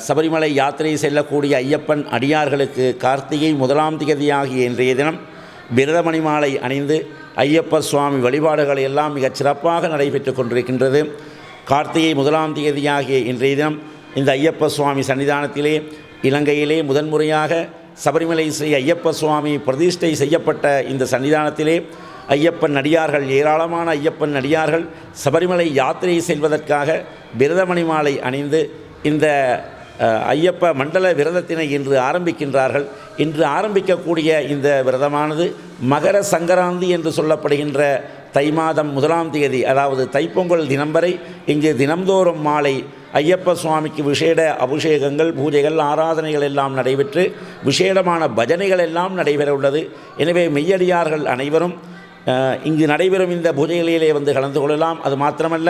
சபரிமலை யாத்திரை செல்லக்கூடிய ஐயப்பன் அடியார்களுக்கு கார்த்திகை 1ஆம் திகதியாகிய இன்றைய தினம் விரதமணி மாலை அணிந்து ஐயப்ப சுவாமி வழிபாடுகள் எல்லாம் மிகச் சிறப்பாக நடைபெற்று கொண்டிருக்கின்றது. கார்த்திகை 1ஆம் திகதியாகிய இன்றைய தினம் இந்த ஐயப்ப சுவாமி சன்னிதானத்திலே இலங்கையிலே முதன்முறையாக சபரிமலை ஸ்ரீ ஐயப்ப சுவாமி பிரதிஷ்டை செய்யப்பட்ட இந்த சன்னிதானத்திலே ஐயப்பன் அடியார்கள், ஏராளமான ஐயப்பன் அடியார்கள் சபரிமலை யாத்திரை செல்வதற்காக விரதமணி மாலை அணிந்து இந்த ஐயப்ப மண்டல விரதத்தினை இன்று ஆரம்பிக்கின்றார்கள். இன்று ஆரம்பிக்கக்கூடிய இந்த விரதமானது மகர சங்கராந்தி என்று சொல்லப்படுகின்ற தை மாதம் 1ஆம் தேதி, அதாவது தைப்பொங்கல் தினம் வரை இங்கு தினம்தோறும் மாலை ஐயப்ப சுவாமிக்கு விசேட அபிஷேகங்கள், பூஜைகள், ஆராதனைகள் எல்லாம் நடைபெற்று விசேடமான பஜனைகள் எல்லாம் நடைபெற உள்ளது. எனவே மெய்யடியார்கள் அனைவரும் இங்கு நடைபெறும் இந்த பூஜைகளிலே வந்து கலந்து கொள்ளலாம். அது மாத்திரமல்ல,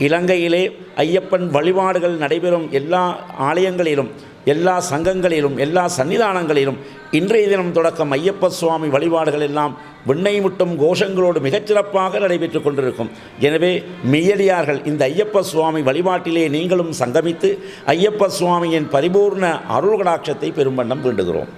இலங்கையிலே ஐயப்பன் வழிபாடுகள் நடைபெறும் எல்லா ஆலயங்களிலும், எல்லா சங்கங்களிலும், எல்லா சன்னிதானங்களிலும் இன்றைய தினம் தொடக்கம் ஐயப்ப சுவாமி வழிபாடுகள் எல்லாம் விண்ணை முட்டும் கோஷங்களோடு மிகச்சிறப்பாக நடைபெற்று கொண்டிருக்கும். எனவே மெய்யடியார்கள் இந்த ஐயப்ப சுவாமி வழிபாட்டிலே நீங்களும் சங்கமித்து ஐயப்ப சுவாமியின் பரிபூர்ண அருள் கடாட்சத்தை பெரும் வண்ணம் வேண்டுகிறோம்.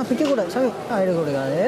பிக்க கூட சாமி எடுக்க கூடாது.